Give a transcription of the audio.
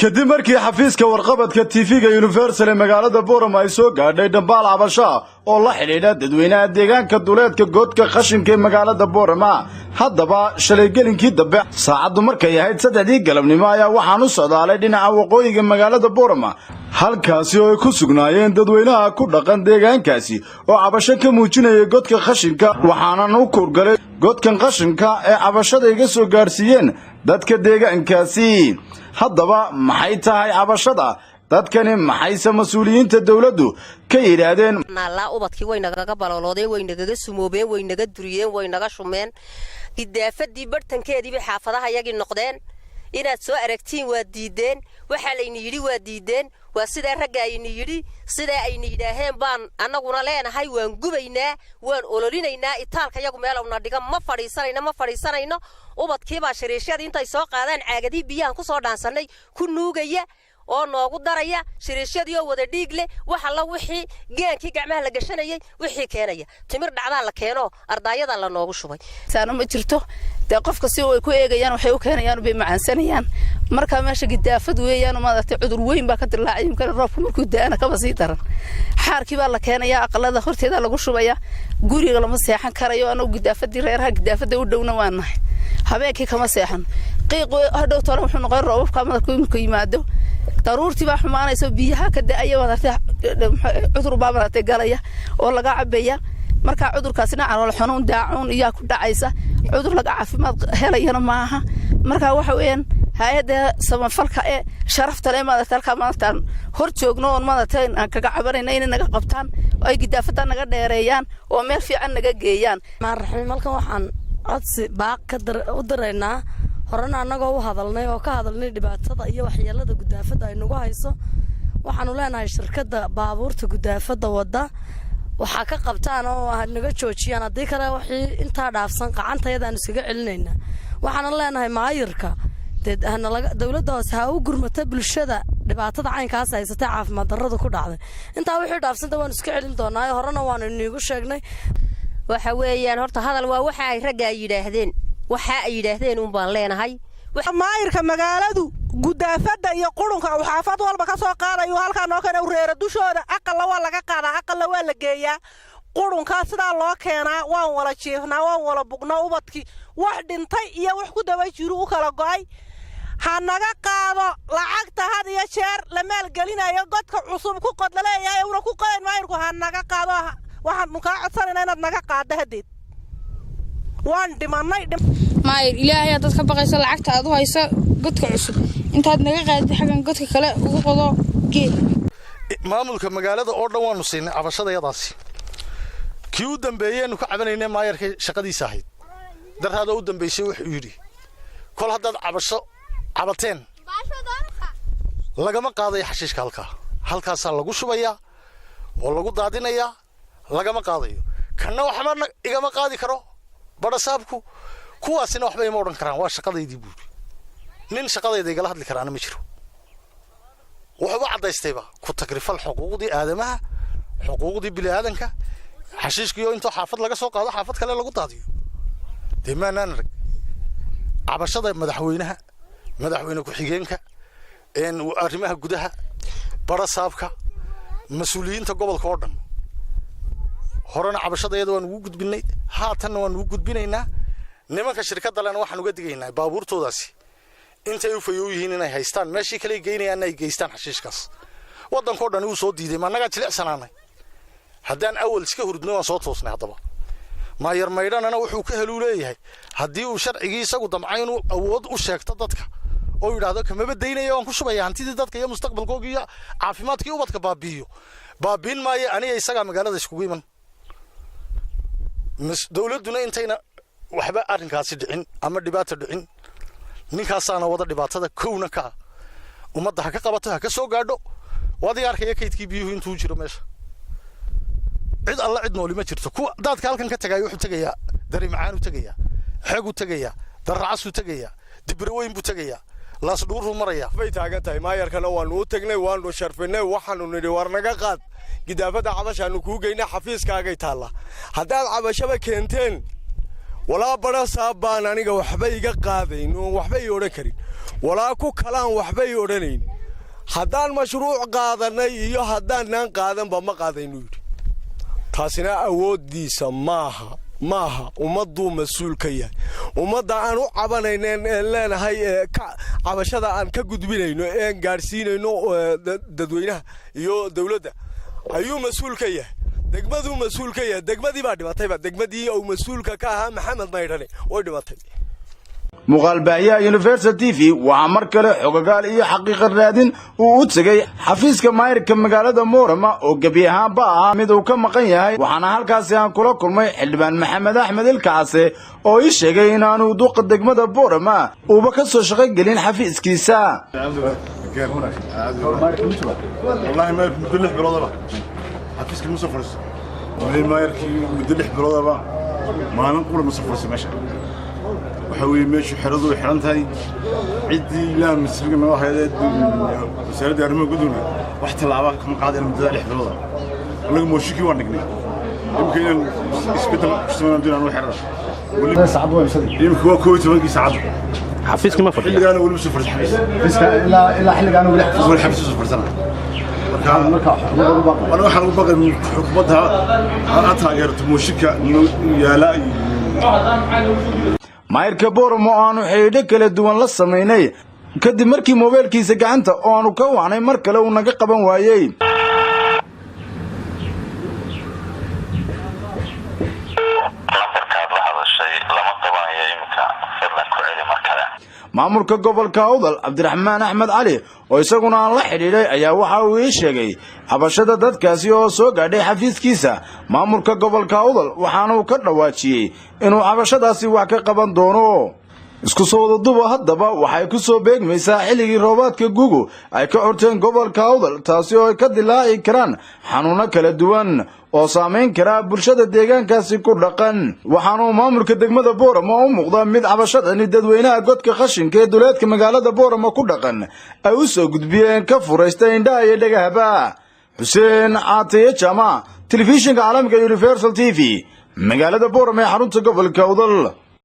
kadib markii xafiiska warqabadka TV-ga Universal magaalada Boorama ay soo gaadhay dambaal cabasho oo la xiriira dadweynaha deegaanka duleedka godka qashinka ee magaalada Boorama haddaba shalay gelinkii dambe saacadu markay ahayd 3 galabnimo ayaa waxaan u socdaalay dhinaca waqooyiga magaalada Boorama halkaasi oo ay ku sugnaayeen dadweynaha ku dhaqan deegaankaasi oo cabasho ka muujinaya godka qashinka waxaana u kurgalay godkan qashinka ee cabashada iga soo gaarsiiyeen dadka deegaankaasi haddaba maxay tahay cabashada dadkani maxayse mas'uuliyiinta dawladdu ka yiraahdeen naalaa ubadkii way naga baloloodeen way naga sumoobeen way naga duriyeen way naga shumeen gidaafadii bartankeedii bay xaafadaha yagii noqdeen inaad soo aragtiin waa diideen waxa la yiri waa diideen waa sida ragga ay yiri sida ay yidhaaheen baan anaguna leenahay waan gubaynaa waan ololinaynaa itaalka yagu meel una dhiga ma fadhiisanayno ubadkii baa shiriishadii intay soo qaadaan caagadii biyahan ku soo dhaansanay ku nuugaya oo noogu daraya shiriishadii oo wada dhiig leh waxa la wixii gaankii gacmaha la gashanayay wixii keenaya timir dhacdaa la keeno ardaayada la noogu shubay saano ma jirto de qofka si ay ku eegayaan waxay u keenayaan bay macaansanayaan marka meesha gidaafad weeyaan maadata cudur weyn baa ka dilaacay imkan roobku markuu daana ka basii daran xaarkii baa la keenaya aqalada horteeda lagu shubaya guriga lama seexan karayo anagu gidaafadii reeraha gidaafada u dhowna waanahay habeenkii kama seexan qiiqo hadhow toona wuxuu noqon roobka markuu yimaado daruurtii baa xumaanayso biyaha ka da'aya wadata cudur baa maratay galaya oo laga cabaya marka cudurkaasina calool xanuun daacuun iyo ku dhacaysa cudur laga caafimaad helayana maaha marka waxa weeyaan hay'adda samafalka ee sharafta leh maadalka maantaan hor joogno oo maadalka kaga cabanayna inay naga qabtaan oo ay gidaafada naga dheereeyaan oo meel fiican naga geeyaan marxin malkan waxaan codsi baaq ka diraynaa horena anagoo u hadalnay oo ka hadalnay dhibaatada iyo waxyeelada gudaafada ay nagu hayso waxaanu leenahay shirkadda baabuurta gudaafada wada waxa ka qabtaan oo naga joojiyaan hadii kale wixii inta dhaafsan qacantayada aan iskaga celinayna waxaan leenahay maayirka dawladda hoose ha u gurmata bulshada dhibaatada caynkaas haysata caafimaad darrada ku dhacday inta wixii dhaafsanta waan iska celin doonaa horena waan inigu sheegnay waxa weeyaan horta hadal waa waxa ay ragga yiraahdeen waxa ay yiraahdeen baan leenahay maayirka magaaladu gudaafada iyo qurunka uu xaafad walba ka soo qaadayo halka noo kana reero dushooda aqal waa laga qaadaa aqal waa la geeyaa qurunka sida loo keenaa waan wala jeefnaa waan wala bugnaa ubadkii wax dhintay iyo wax ku daba jiro u kala go'ay ha naga qaado lacagta had iyo jeer la maal gelinayo godka cusub ku qod leeyahay una ku qeyn maayirku ha naga qaado waxaan ka codsanayna inaad naga qaado hadeed waan dhimanay maayir ilaahay dad ka baqaysa lacagta aad u hayso godka cusub intaad naga qaadid xagan godka kale ugu qodo geel maamulka magaalada oo dhan waanu siinay cabashadayadaasi kii u dambeeyeen ku cabanaynay maayirka shaqadiisa ahayd darada u dambeysay wuxuu yiri kol haddaad cabasho cabateen lagama qaaday xashiishka halkaas lagu shubaya oo lagu daadinaya lagama qaadayo kana waxba igama qaadi karo barasaabku kuwaasina waxba ima oran karaan waa shaqadeedii buuri nin shaqadeeda igala hadli karaan ma jiro wuxuu cadaystayba ku tagrifal xuquuqdii aadamaha xuquuqdii bini'aadanka xashiishkiyo inta xaafad laga soo qaado xaafad kale lagu daadiyo deemaanaan rag cabashada madaxweyne ku xigeenka arrimaha gudaha barasaabka mas'uuliyiinta gobolka oo dhan horena cabashadayada waan ugu gudbinay haatanna waan ugu gudbinaynaa nimanka shirkadda lana waxaan uga digaynaa baabuurtoodaasi intay u fayow yihiin inay haystaan meeshii kale geynayaan ay geystaan xashiishkaas waddanka dhan uu soo diiday ma naga jilicsanaanay haddaan awal iska hurdno waan soo toosnay haddaba maayar maydhanana wuxuu ka helu leeyahay haddii uu sharcigii isagu damcay inuu awood u sheegto dadka oo yiraahdo kama badaynayo waan ku shubaya hantidii dadka iyo mustaqbalkooda iyo caafimaadkii ubadka baabiin maayo aniga isaga magaalada iskugu iman dawladuna intayna waxba arrinkaasi dhicin ama dhibaato dhicin ninkaasana wada dhibaatada koowna ka ummadda ka qabato ha ka soo gaadho wadi arkaya kaydkii biyuhu intuu jiro meesha cid alla cid nooli ma jirto ku dadka halkan ka tagay wuxuu tagayaa dari macaan u tagayaa xog u tagayaa daracas u tagayaa dibreweyn buu tagayaa laas dhuuru maraya bay taagan tahay maayarkana waan u tagnay waan u sharfinay waxaanu nidhi war naga qaad gidaafada cabashaanu ku geynaa xafiiskaagay taala haddaad cabashaba keenteen walaa barasaab baan aniga waxba iga qaadayn oo waxba ii oran karin walaa ku kalaan waxbay odhanayn haddaan mashruuc qaadanay iyo haddaanaan qaadanba ma qaadaynu yidhi taasina awooddiisa maaha ummadduu mas-uul ka yahay ummadda aan u cabanayneen een leenahay cabashada aan ka gudbinayno een gaadhsiinayno dadweynaha iyo dawladda ayuu mas-uul ka yahay degmaduu mas-uul ka yahay degmadii baa dhimatayba degmadii uu mas-uulka ka ahaa maxamed maydhane way dhimatay muuqaalbaahiyaha Universal TV waxaa mar kale xogagaal iyo xaqiiqad raadin uu u tagay xafiiska maayirka magaalada Boorama oo gabi ahaanba ahaa mid uu ka maqan yahay waxaana halkaasi aan kula kulmay xildhibaan Maxamed Axmed Ilkaase oo ii sheegay in aanu duqa degmada Boorama uuba ka soo shaqo gelin xafiiskiisa والله ما مدلح بلودبا حفيزك مسافرس ما يركي مدلح بلودبا ما نقول مسافرس ماشي وحوي ماشي حرضو حرنتاي عدي لا مسرق ما واحد وسارد ارمي قدونا واحد لعبه كم قاعد مدلح بلودبا ولا موشكي وانقني يمكن اسبيتال اشتغلنا بدون انو حرض ولا ساعد وين صدق يمكن هو كويت وين ساعد حفيزك ما فضل اللي انا ولا مسافر حفيز ilaa xilliga aanu ولا حفيز مسافر سنه أنا waxaan u baqay xukuumadda aad taageerto muushika yaala maayirka Boorama aanu xidhiidho kala duwan la sameynay kadib markii mobilkiisa gacanta oo aanu ka waanay mar kale uu naga qaban waayay maamulka gobolka Awdal Cabdiraxmaan Axmed Cali oo isaguna aan la xidhiidhay ayaa waxa uu ii sheegay cabashada dadkaasi oo soo gaadhay xafiiskiisa maamulka gobolka Awdal waxaana uu ka dhawaajiyay inuu cabashadaasi wax ka qaban doono isku soo wada duba haddaba waxay ku soo beegmaysaa xilligii roobaadka gugu ay ka xorteen gobolka Awdal taasi oo ay ka dilaaci karaan xanuuno kala duwan oo saameyn kara bulshada deegaankaasi ku dhaqan waxaana maamulka degmada Boorama u muuqda mid cabashadani dadweynaha godka qashinka ee duleedka magaalada Boorama ku dhaqan ay u soo gudbiyeen ka furaystay indhaha iyo dhagahaba Xuseen Caatiye Jama telefishinka caalamiga Universal TV magaalada Boorama ee xarunta gobolka Awdal